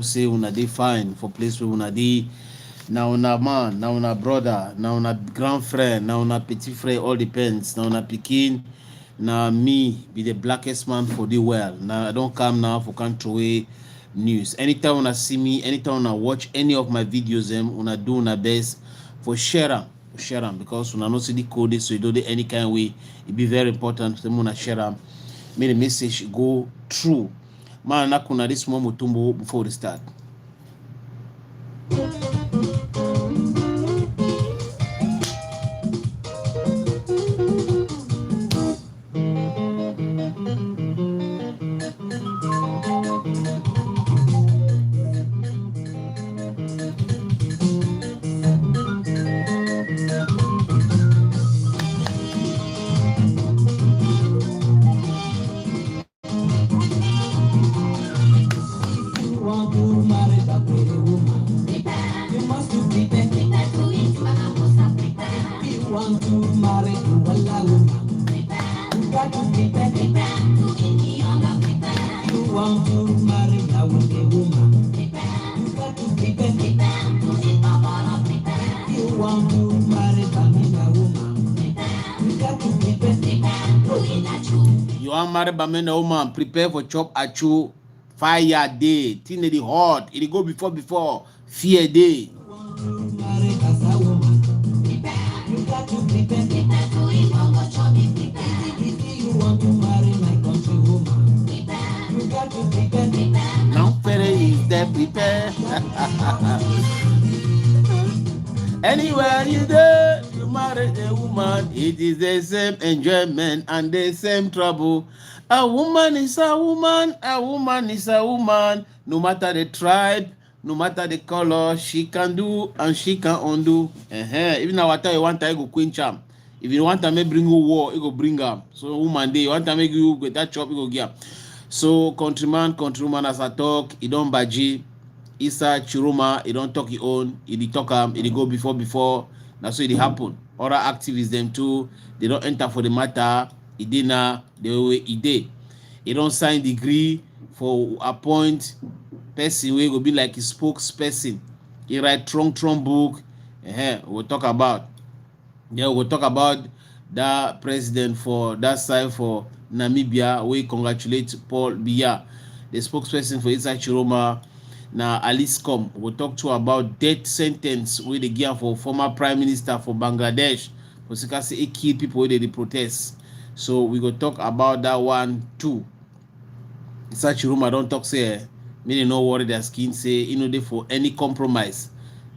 say una dey fine for place where una dey. Now una man, now una brother, now una grand friend, now una petit frère, all depends. Now una pikin, now me be the blackest man for the world. Now I don't come now for country news. Anytime una see me, anytime una watch any of my videos, una do una best for share am because una no see the code, so you do it any kind of way. It be very important to una share am. May the message go through. Man, na kuna this one mutumbo before we start. You want marry Bamena woman, prepare for chop achu fire day. Thing it hot. It go before fear day. Now is there prepare. Anywhere you there, you marry a woman, it is the same enjoyment and the same trouble. A woman is a woman, a woman is a woman. No matter the tribe, no matter the color, she can do and she can undo. Even our time you want to go queen charm. If you want to make bring you war, you go bring her. So woman day, you want to make you get that chop, you go get. So countryman as I talk, he don't baji. Isaa Tchiroma, he don't talk his own, he talk he go before. That's so it happen. Other activists them too, they don't enter for the matter. He didn't the way he did. He don't sign degree for appoint person where go be like a spokesperson. He write strong book. We'll talk about. Yeah, we'll talk about that president for that side for Namibia. We congratulate Paul Biya, the spokesperson for Isaa Tchiroma. Now Alice come, we'll talk to about death sentence where they give for former prime minister for Bangladesh. Because he kill people where they protest. So we go talk about that one too. Isaa Tchiroma don't talk say, me no worry their skin say, they for any compromise.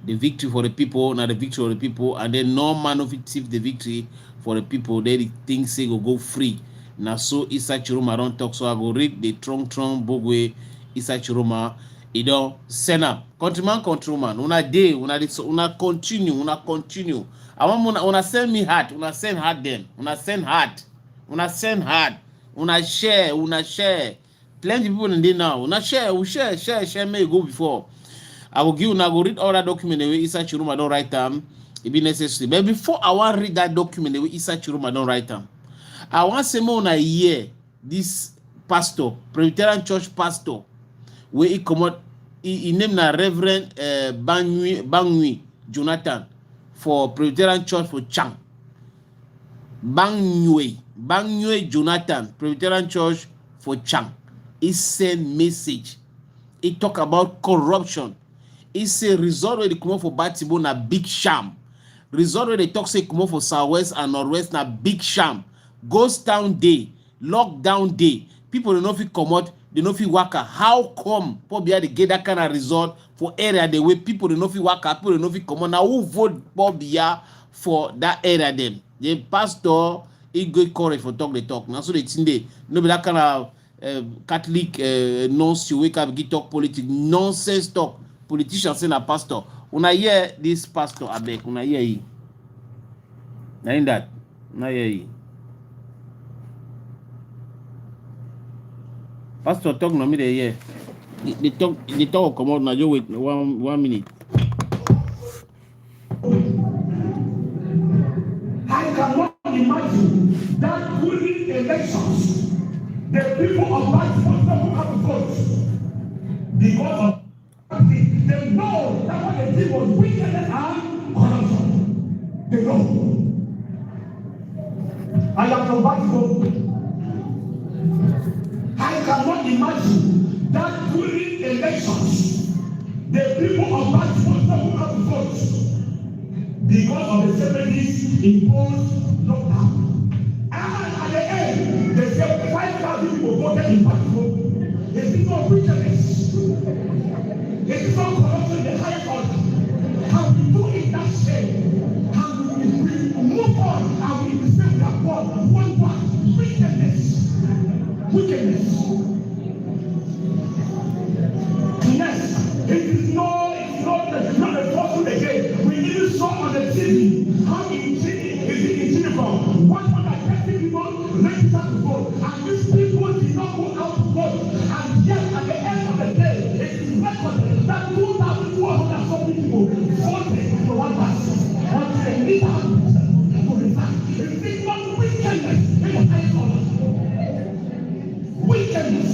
The victory for the people, not the victory of the people, and then no man of it the victory for the people. They think say go free. Now so Isaa Tchiroma don't talk, so I go read the strong book where Isaa Tchiroma. You don't send up. Countryman, una day, una continue. I want una send me heart, una send heart them. Una send heart. Una share. Plenty people in there now. Una share, may go before. I will give una go read all that document the way Isaa Tchiroma don't write them. It be necessary. But before I want to read that document the way Isaa Tchiroma don't write them, I want to say more una hear this pastor, Presbyterian church pastor. Where he come out, he named a Reverend Bangui Jonathan for Presbyterian Church for Chang. Bangui Jonathan, Presbyterian Church for Chang. He sent message. He talk about corruption. He say result where they come out for Batibo na big sham. Result where they talk say come out for Southwest and Northwest na big sham. Ghost town day, lockdown day. People don't know if it come out. They know if you work. How come Paul Biya they get that kind of result for area the way people don't know if you work, people don't know if you come on. Now who vote Paul Biya for that area them? The pastor he go courage for talk the talk. Now so they think they no be that kind of Catholic nonsense wake up get talk politics nonsense talk. Politicians say na pastor. Una hear this pastor abeg, una hear he. Na in that, una hear he. Pastor talk no me dey hear. The talk come out now. Just wait 1 minute. I cannot imagine that during elections, the people of that country have votes because of. thing was wickedness and corruption. They know. I am from Bible. I cannot imagine that during elections, the people of Baltimore don't have to vote because of the separatists imposed lockdown. And at the end, they said 5,000 people voted in Baltimore. It is not wickedness. It is not corruption in the highest order. And we do it that shame. And we move on and we say we have won. One. Wickedness. Wickedness. Yes, it is not a fortune again. We even saw on the TV how in Chile, 130 people registered to vote, and these people did not go out to vote. And yet, at the end of the day, it is recorded that 2,400 something people voted for one person. But they need to resign. It is not wickedness in the highest order. Wickedness.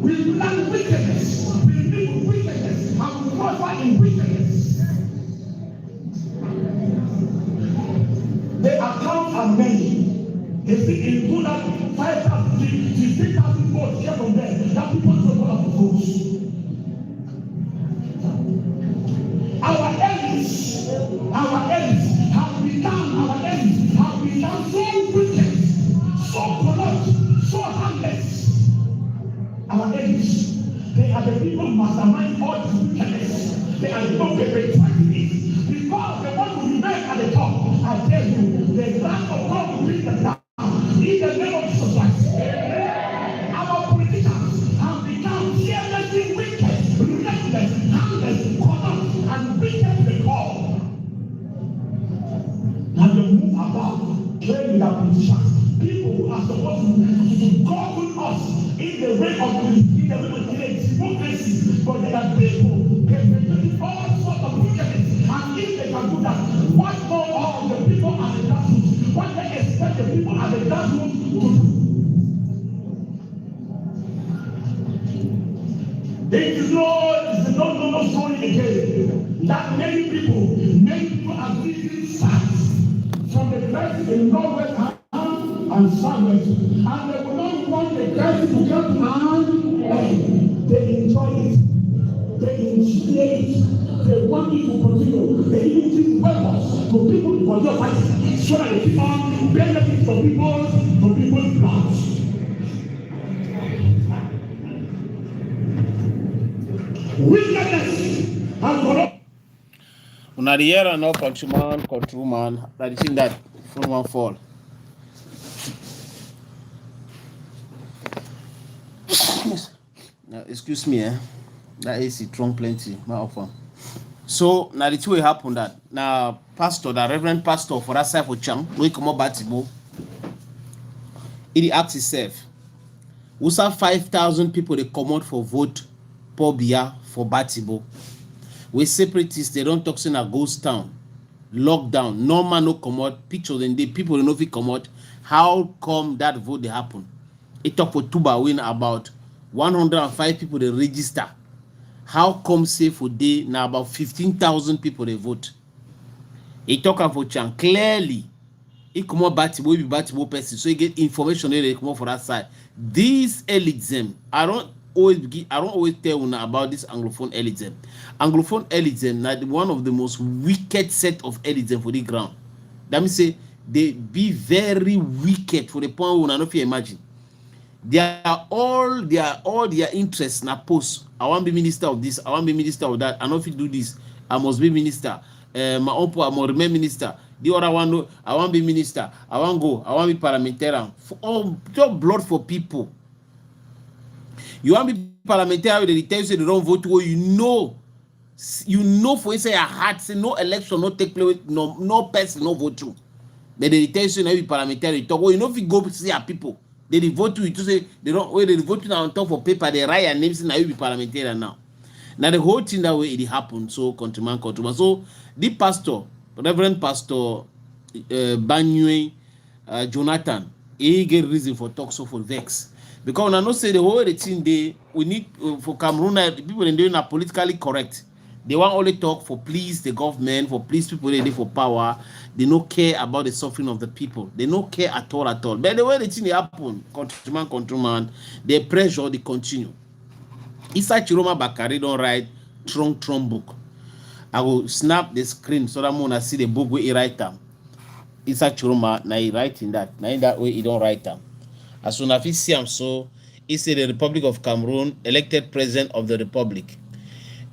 We learn wickedness. We live wickedness. And we prosper in wickedness. The accounts are many. They see in 5,000, 15,000 votes here from there. That people don't want to vote. Our enemies have become so wicked, so corrupt, so harmless. Our enemies, they are the people who mastermind all the wickedness. They are the people who perpetuate it. Because the one who remain at the top, I tell you, the wrath of God will bring them down. In the name of Jesus Christ. Our politicians have become fearlessly wicked, relentless, harmless, corrupt, and wicked to the core. And they move about playing with our politicians. People who are supposed to govern us in the way of democracy, but they are people perpetrating all sorts of wickedness. And if they can do that, what more of the people at the grassroots? What they expect the people at the grassroots to do? It is no story again. That many people are visiting sites from the west in northwest and southwest, and they will not want the guys to come to hand. They enjoy it. They enjoy it. They want it to continue. They even give weapons to people for your fight, so that they keep on benefit for people's plans. Wickedness and corruption. Una the year and no countryman, that is in that phone one fall. Excuse me, that is it wrong plenty. My offer. So now the two will happen that now pastor, the reverend pastor for that side for Chang, we come up Batibo. It acts itself. We saw 5,000 people they come out for vote Paul Biya for Batibo. We separatists, they don't talk in a ghost town, lockdown, no man no come out, pictures and the people don't know if it come out. How come that vote they happen? It talk for Tuba win about 105 people they register. How come say for day now about 15,000 people they vote? It talk for Chan clearly. It come out Batibo person, so you get information they come out for that side. This elitism, I don't always tell you about this Anglophone elitism. Anglophone elitism now one of the most wicked set of elitism for the ground. That means say they be very wicked for the point where I don't imagine. They are all their interests na post. I want to be minister of this, I want to be minister of that, I know if you do this, I must be minister. My own I must remain minister. The other one, no, I want to be minister, I want to go, I want to be parliamentarian. For all just blood for people. You want to be parliamentarian, they tell you say they don't vote where you know for inside your heart, say no election, no take place, no person, no vote through. But they tell you say no be parliamentarian, talk, well, you know if you go see our people. They vote to you to say they don't they vote on top of paper, they write your names and now you be parliamentarian now. Now the whole thing that way it happened, so countryman. So the pastor, Reverend Pastor Banyue Jonathan, he get reason for talk so for vex. Because when I know say the whole thing we need for Cameroon people in doing are politically correct. They want only talk for please the government, for please people they for power. They don't care about the suffering of the people. They don't care at all at all. But the way the thing happen, countryman, they pressure, they continue. Isaa Tchiroma Bakari don't write Trong book. I will snap the screen so that I see the book where he write them. Isaa Tchiroma, now he writing that. Now in that way he don't write them. As soon as he see him, so he said the Republic of Cameroon elected president of the Republic.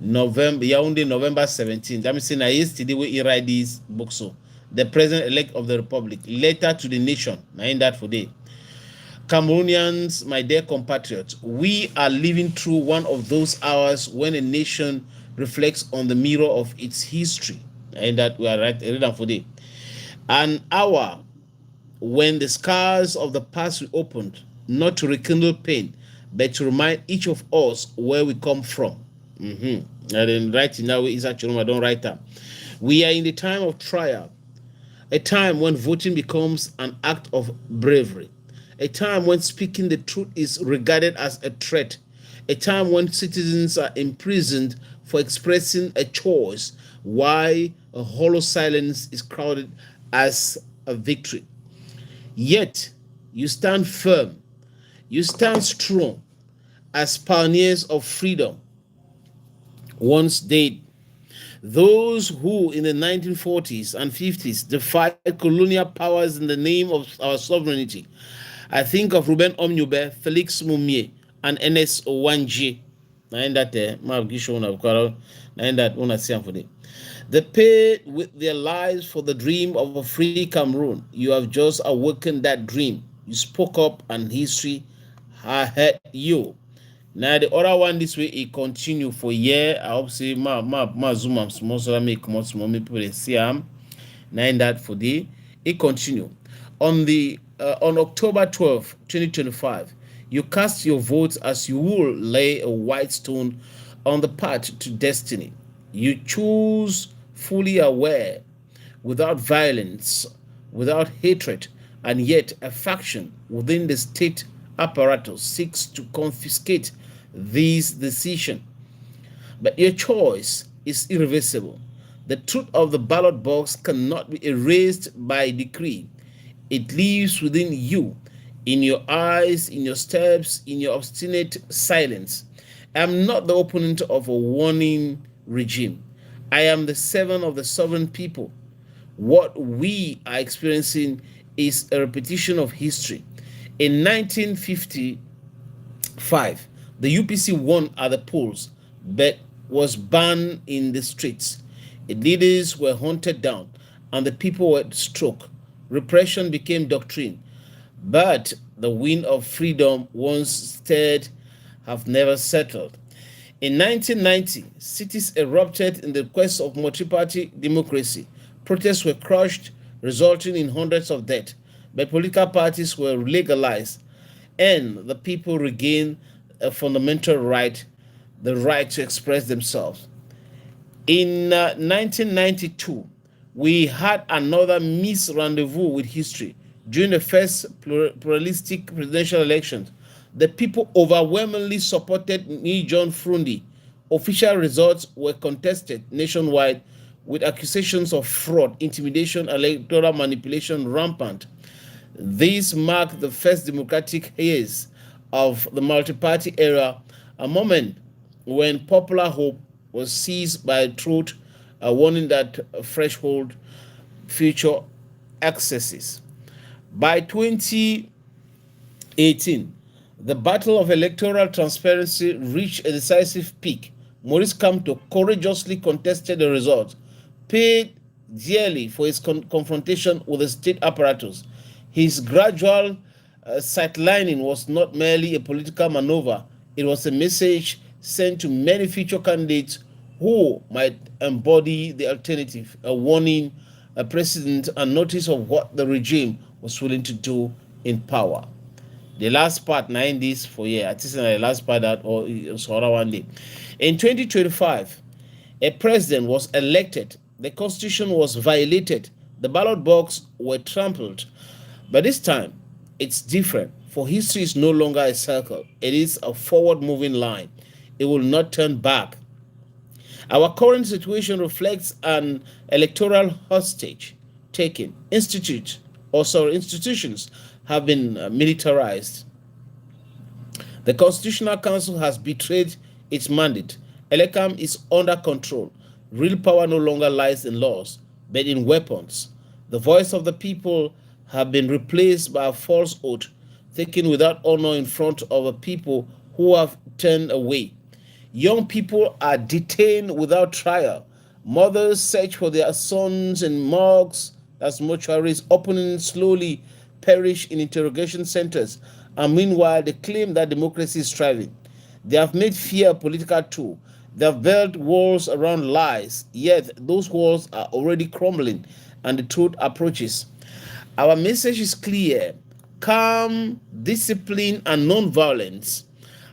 Yaoundé, November 17. That means now yesterday when he write this book, so the president-elect of the Republic, letter to the nation. Now in that for day. Cameroonians, my dear compatriots, we are living through one of those hours when a nation reflects on the mirror of its history. And that we are reading for day. An hour when the scars of the past reopened, not to rekindle pain, but to remind each of us where we come from. And then writing now, Isaa Tchiroma Don write that. We are in the time of trial, a time when voting becomes an act of bravery, a time when speaking the truth is regarded as a threat, a time when citizens are imprisoned for expressing a choice, why a hollow silence is crowded as a victory. Yet, you stand firm, you stand strong as pioneers of freedom once did. Those who in the 1940s and 50s defied colonial powers in the name of our sovereignty. I think of Ruben Omnube, Felix Mumier, and N.S. Owanji. They paid with their lives for the dream of a free Cameroon. You have just awakened that dream. You spoke up and history had you. Now the other one this way it continue for year. I hope say ma zoom am small so that make come out small people they see am. Now in that for day it continue. On October 12, 2025, you cast your votes as you will lay a white stone on the path to destiny. You choose fully aware, without violence, without hatred, and yet a faction within the state apparatus seeks to confiscate this decision. But your choice is irreversible. The truth of the ballot box cannot be erased by decree. It lives within you, in your eyes, in your steps, in your obstinate silence. I am not the opponent of a warning regime. I am the servant of the sovereign people. What we are experiencing is a repetition of history. In 1955, the UPC won at the polls, but was banned in the streets. Its leaders were hunted down, and the people were struck. Repression became doctrine. But the wind of freedom once stirred have never settled. In 1990, cities erupted in the quest of multi-party democracy. Protests were crushed, resulting in hundreds of deaths. But political parties were legalized, and the people regained a fundamental right, the right to express themselves. In 1992, we had another missed rendezvous with history. During the first pluralistic presidential elections, the people overwhelmingly supported Ni John Frundi. Official results were contested nationwide with accusations of fraud, intimidation, electoral manipulation rampant. This marked the first democratic years of the multi-party era, a moment when popular hope was seized by truth, a warning that threshold future excesses. By 2018, the battle of electoral transparency reached a decisive peak. Maurice Kamto courageously contested the results, paid dearly for his confrontation with the state apparatus. His gradual sidelining was not merely a political maneuver, it was a message sent to many future candidates who might embody the alternative, a warning, a precedent, and notice of what the regime was willing to do in power. The last part, 90s for year, I think the last part that or one day. In 2025, a president was elected, the constitution was violated, the ballot box were trampled. But this time, it's different, for history is no longer a circle. It is a forward-moving line. It will not turn back. Our current situation reflects an electoral hostage taking. Institutions have been militarized. The Constitutional Council has betrayed its mandate. Elecam is under control. Real power no longer lies in laws, but in weapons. The voice of the people have been replaced by a false oath taken without honor in front of a people who have turned away. Young people are detained without trial. Mothers search for their sons in morgues, as mortuaries opening slowly perish in interrogation centers. And meanwhile, they claim that democracy is thriving. They have made fear a political tool. They have built walls around lies, yet those walls are already crumbling and the truth approaches. Our message is clear: calm, discipline, and non-violence.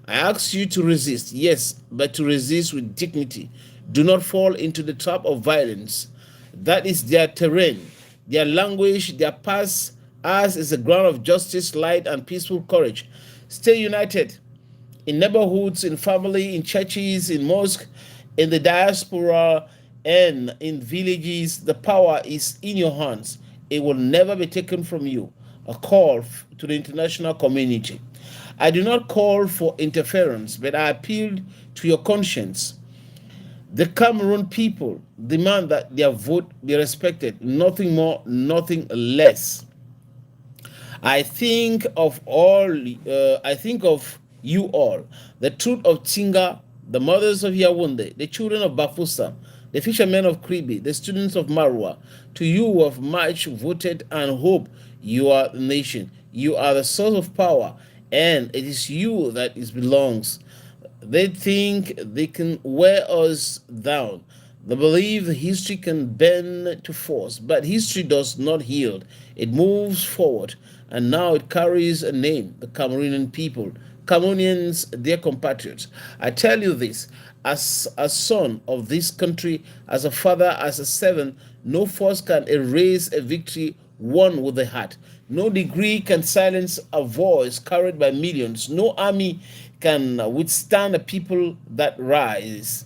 I ask you to resist, yes, but to resist with dignity. Do not fall into the trap of violence. That is their terrain, their language, their past. Ours is a ground of justice, light, and peaceful courage. Stay united in neighborhoods, in family, in churches, in mosques, in the diaspora, and in villages. The power is in your hands. It will never be taken from you. A call to the international community. I do not call for interference, but I appeal to your conscience. The Cameroon people demand that their vote be respected, nothing more, nothing less. I think of you all, the truth of Tinga, the mothers of Yawunde, the children of Bafusa, the fishermen of Kribi, the students of Marwa. To you who have marched, voted, and hope, you are the nation. You are the source of power, and it is you that it belongs. They think they can wear us down. They believe history can bend to force, but history does not yield. It moves forward, and now it carries a name: the Cameroonian people. Cameroonians, dear compatriots, I tell you this, as a son of this country, as a father, as a servant, no force can erase a victory won with the heart. No degree can silence a voice carried by millions. No army can withstand a people that rise.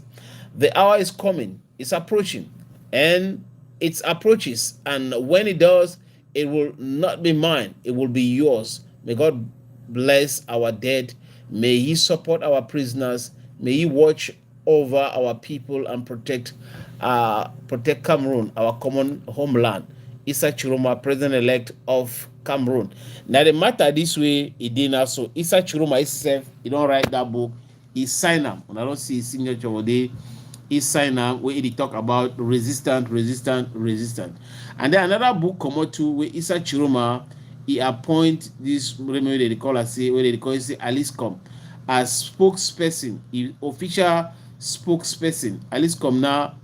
The hour is coming, it's approaching, and it approaches, and when it does, it will not be mine, it will be yours. May God bless our dead. May He support our prisoners. May He watch over our people and protect Cameroon, our common homeland. Isaa Tchiroma, President-elect of Cameroon. Now the matter this way, it didn't so Isaa Tchiroma himself, he don't write that book, he sign them. When I don't see his signature today, he sign them where he talk about resistant. And then another book come out too where Isaa Tchiroma, he appoint this, remember they call us say, where they call it say Aliscom as spokesperson, official spokesperson. Aliscom now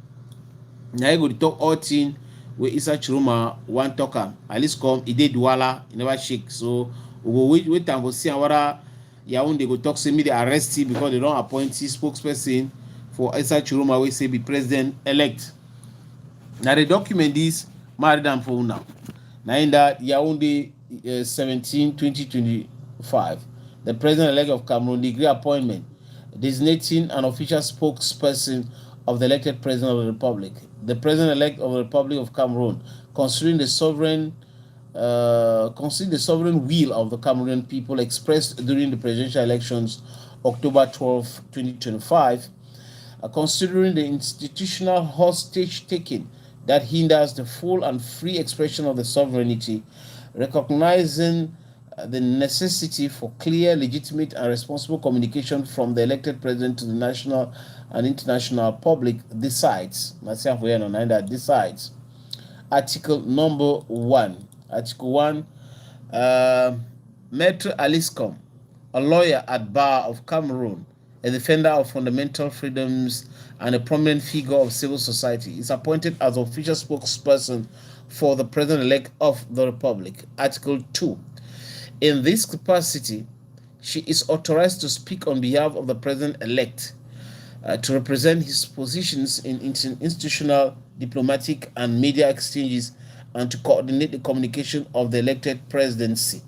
he go to talk all thing where Isaa Tchiroma one talker. Aliscom he did Douala, he never shake. So we go wait time for see whether Yaounde go talk say me they arrest him because they don't appoint his spokesperson for Isaa Tchiroma we say be president elect. Now the document is married them for now. Now in that Yaounde 17, 2025, the president-elect of Cameroon degree appointment, designating an official spokesperson of the elected president of the republic. The president-elect of the Republic of Cameroon, considering the sovereign will of the Cameroonian people expressed during the presidential elections, October 12, 2025, considering the institutional hostage taking that hinders the full and free expression of the sovereignty, recognizing the necessity for clear, legitimate, and responsible communication from the elected president to the national and international public, decides. Decides. Article number 1. Article 1. Maître Aliscom, a lawyer at bar of Cameroon, a defender of fundamental freedoms, and a prominent figure of civil society, is appointed as official spokesperson for the president-elect of the Republic. Article 2. In this capacity, she is authorized to speak on behalf of the president-elect, to represent his positions in institutional, diplomatic, and media exchanges, and to coordinate the communication of the elected presidency.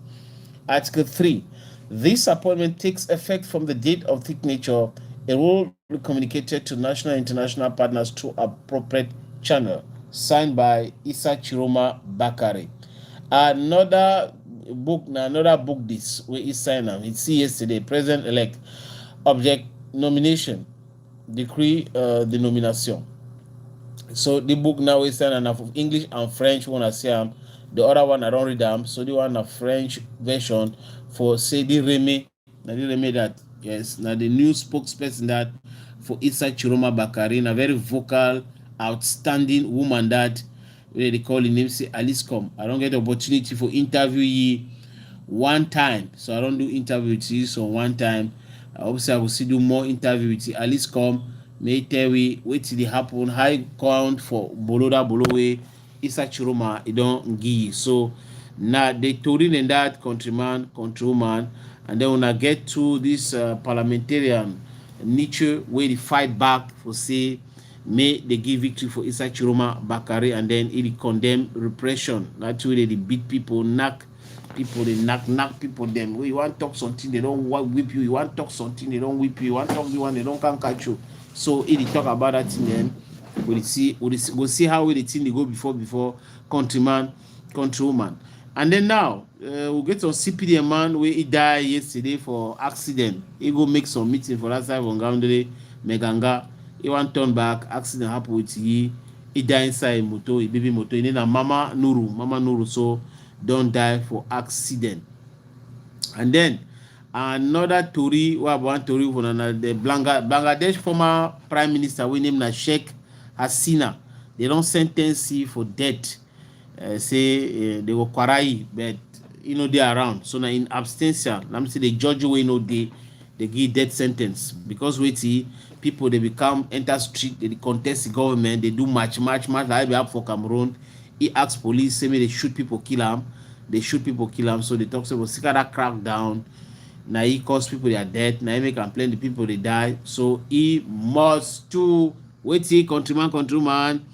Article 3. This appointment takes effect from the date of signature. It will communicated to national and international partners through appropriate channel. Signed by Isaa Tchiroma Don. Another book this where he signed am. He see yesterday, President-elect object nomination, decree the nomination. So the book now is enough of English and French. When I see them, the other one I don't read them. So the one a French version for Sedi Reme. Now the Reme that yes, now the new spokesperson that for Isaa Tchiroma Don, a very vocal, outstanding woman that they call the name say Alice come. I don't get the opportunity for interview ye one time, so I don't do interview with you. So one time, obviously I will see do more interview with you. Alice come. May tell we wait till it happen high count for Boloda Bolowe Isaa Tchiroma it don't give. So now they told in that countryman, countrywoman, and then when I get to this parliamentarian nature where they fight back for say may they give victory for Isaa Tchiroma Don, and then it condemn repression. That's where they beat people, knock people, they knock people them. When you want to talk something, they don't whip you. You want to talk something, they don't whip you. You want to talk the one, they don't come catch you. So if they talk about that thing, then we'll see how the thing they go before countryman, countrywoman. And then now we'll get on CPD man where he died yesterday for accident. He go make some meeting for that side on Gaundere, Meganga. He want turn back, accident happen with he died inside motor, a baby motor. And then a Mama Nuru, so don't die for accident. And then another Tory, one Tory from the Bangladesh former prime minister, we name Sheikh Hasina. They don't sentence him for death. Say they were quarai, but they around. So now in abstention, let me say the judge we they give death sentence because people they become enter street, they contest the government, they do much like we have for Cameroon. He asks police, say me they shoot people, kill them. They shoot people, kill them. So they talk about that crackdown. Now he cause people their death. Now he make complain the people they die. So he must to countryman.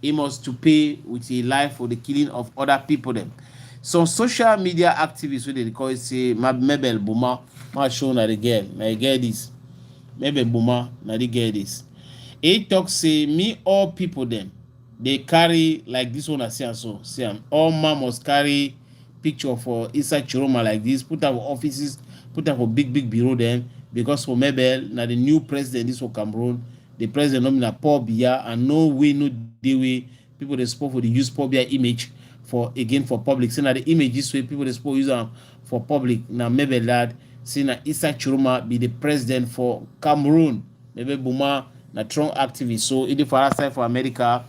He must to pay with his life for the killing of other people them. Some social media activists who they call it say Mabel Buma, ma show na the girl. Now you get this. Mabel Buma, now they get this. He talk say me all people them. They carry like this one I say so. Say all man must carry picture for Isaa Tchiroma like this. Put up offices. Put up a big bureau then because for Mabel now the new president this for Cameroon, the president nominated Paul Biya, and no day way people they spoke for the use Paul Biya image for public. So now the image this way people they spoke use them for public. Now Mabel lad say now Isaa Tchiroma be the president for Cameroon. Maybe Buma na strong activist. So it for outside for America,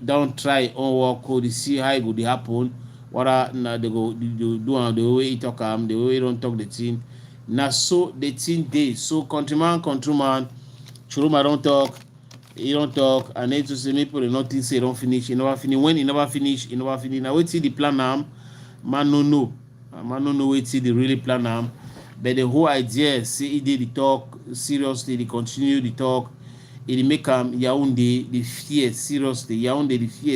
don't try on work code see how it would happen. What now they go do the way he talk the way he don't talk the thing. Now so the thing day. So countryman, Tchiroma don't talk, he don't talk, and then to say people they nothing say don't finish, he never finish. When he never finish. Now wait till the plan man no know wait till the really plan but the whole idea say he did the talk seriously, they continue the talk, he make Yaoundé the fear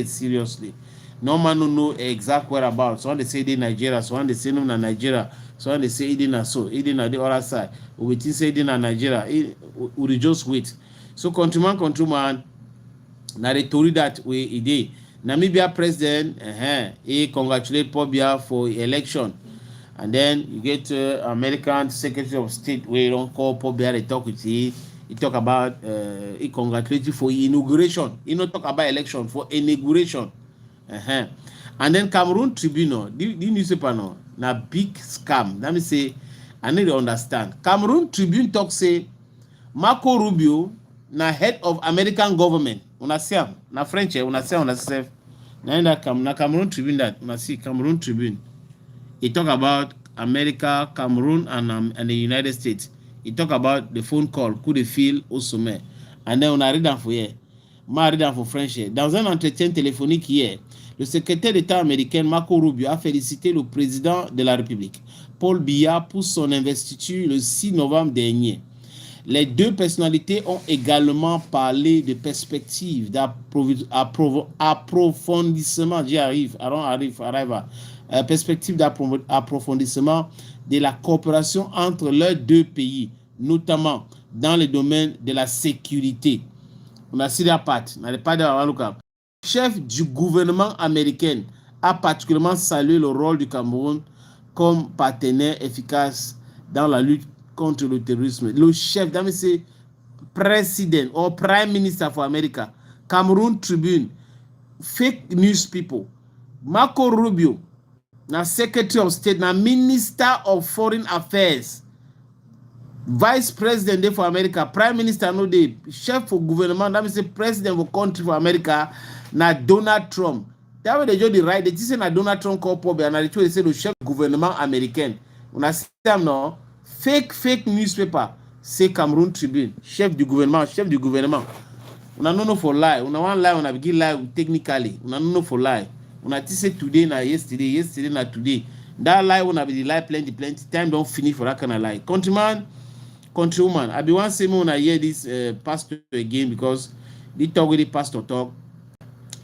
seriously. No man no know exact whereabouts. So when they say they Nigeria, so when they say no na Nigeria, so when they say it na so, it na the other side. We think say it na Nigeria, we just wait. So countryman, now they told that way he did. Namibia president, he congratulate Paul Biya for election, and then you get American Secretary of State where you don't call Paul Biya, they talk with he talk about he congratulate you for inauguration. He not talk about election for inauguration. And then Cameroon Tribune, the newspaper na big scam. Let me say, I need to understand. Cameroon Tribune talk say Marco Rubio na head of American government. Una see na French, una see on yourself. Na Cameroon Tribune that una see Cameroon Tribune. He talk about America, Cameroon, and the United States. He talk about the phone call, coup de fil au sommet. And then una read that for here. Ma read that for French. Dans un entretien téléphonique hier, le secrétaire d'État américain Marco Rubio a félicité le président de la République, Paul Biya, pour son investiture le 6 novembre dernier. Les deux personnalités ont également parlé de perspectives d'approfondissement, perspectives d'approfondissement de la coopération entre leurs deux pays, notamment dans le domaine de la sécurité. On a la part, on n'a pas de chef du gouvernement américain a particulièrement salué le rôle du Cameroun comme partenaire efficace dans la lutte contre le terrorisme. Le chef, c'est président ou prime minister for America, Cameroon Tribune, fake news people, Marco Rubio, na Secretary of State, na Minister of Foreign Affairs, Vice President for America, Prime Minister no dey, chef for gouvernement, that means President for country for America, na Donald Trump. That way they just right. They say na Donald Trump call Paul Biya, and they say the chef gouvernement américain. On a system no fake newspaper say Cameroon Tribune, chef du gouvernement. Una no for lie. Una one lie, una begin lie technically. Una no for lie. Una say today na yesterday na today. That lie una be the lie plenty. Time don't finish for that kind of lie. Countrywoman, I be one say me when I hear this pastor again because they talk with the pastor talk.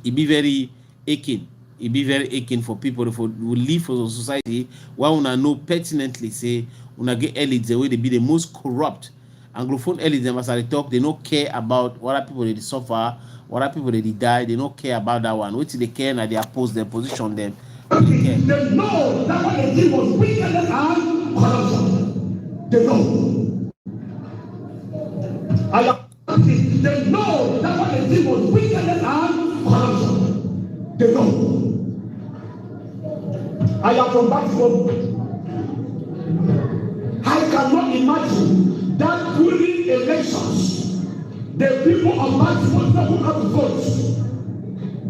It be very aching. It be very aching for people who live for the society. Why una know pertinently say una get elites the way they be the most corrupt. Anglophone elites them as I talk, they don't care about what are people they suffer, what are people they die. They don't care about that one. What they care and they oppose their position them. They know that what they did was wickedness and corruption. They know. They know that what they did was wickedness and corruption. They know. I am from Baltimore. I cannot imagine that during elections, the people of Baltimore don't have to vote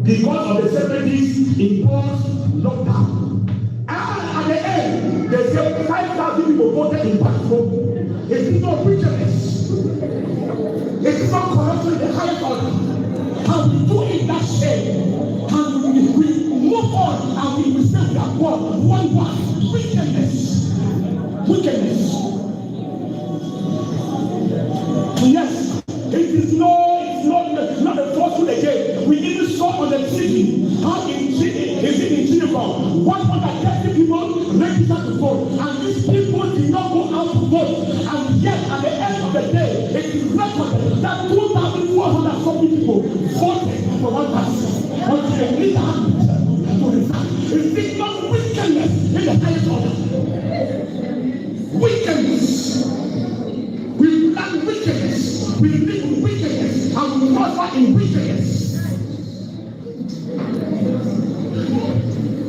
because of the 70s imposed lockdown. And at the end, they say 5,000 people voted in Baltimore. It is not wickedness. It is not corruption in the highest order. And we do it that shame. And we move on and we will say that one. Wickedness. Yes, it is not a fortune again. We even saw on the TV how in Geneva, 130 people registered to vote, and these people did not go out to vote. And yet, at the end of the day, it is recorded that 2,440 people voted for one person. Until the leader to resign. It is not wickedness in the highest order. Wickedness. We plan wickedness. We live in wickedness and we prosper in wickedness.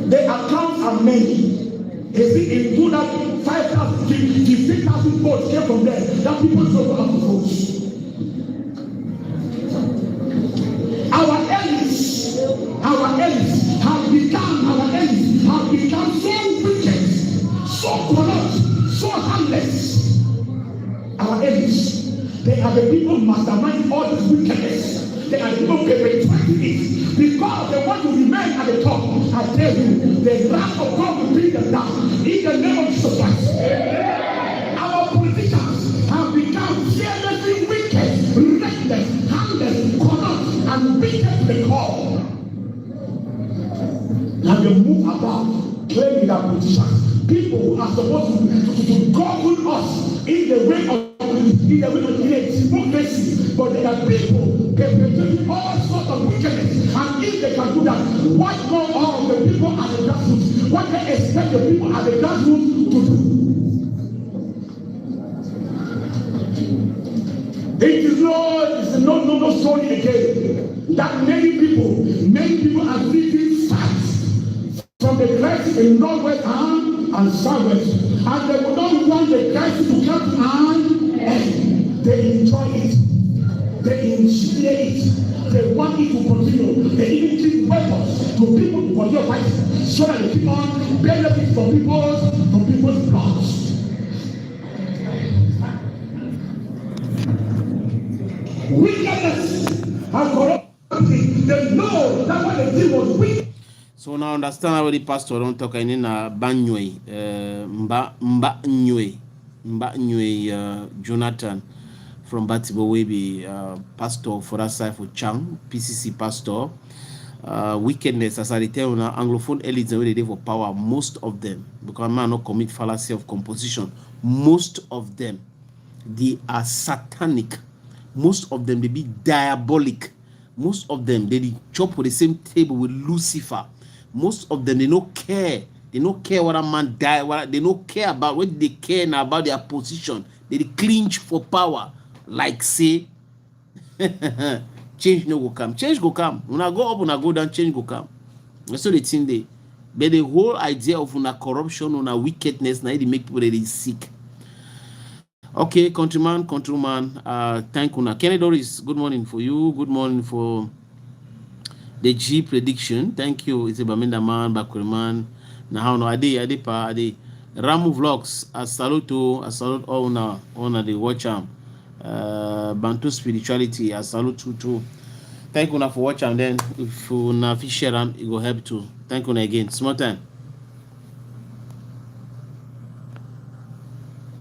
The accounts are many. Is it in that 5,000, 15,000 votes came from there that people don't have to vote? Our enemies have become so wicked, so corrupt, so harmless. Our enemies, they are the people mastermind all this wickedness. They are the people perpetrating it. Because they want to remain at the top. I tell you, the wrath of God will bring them down. In the name of Jesus Christ. Our politicians have become fearlessly wicked, reckless, harmless, corrupt, and wicked to the core. Now they move about claiming that politicians, people who are supposed to govern us in the way of democracy, but there are people perpetrating all sorts of wickedness. And if they can do that, what more all of the people at the grassroots? What they expect the people at the grassroots to do? It is no story again that many people are living sides from the crisis in northwest and southwest, and they will not want the crisis to come to an end. They enjoy it, they initiate it, they want it to continue. They even give weapons to people to continue fighting, so that they keep on benefit from people's blood. Wickedness and corruption. They know that what they did was wicked. So now understand how the pastor don't talk in Banyue, Jonathan from Batibo Webe, pastor for that side for Chang, PCC pastor. Wickedness, as I tell you now, Anglophone elites are ready for power, most of them, because man not commit fallacy of composition, most of them they are satanic. Most of them, they be diabolic. Most of them, they chop with the same table with Lucifer. Most of them, they don't care. They don't care what a man die. They don't care about what they care now about their position. They clinch for power. Like say, change no go come. Change go come. When I go up, when I go down, change go come. That's what they think they. But the whole idea of una corruption, una wickedness, now they make people really sick. Okay, countryman, thank una. Kenny Doris, good morning for you. Good morning for the G prediction. Thank you. It's a Baminda man, Bakuriman. Now, no, Ade. Ramu Vlogs, I salute all the watch Bantu spirituality, I salute you too. Thank you for watching. Then if you na share them, it will help too. Thank you again. Small time.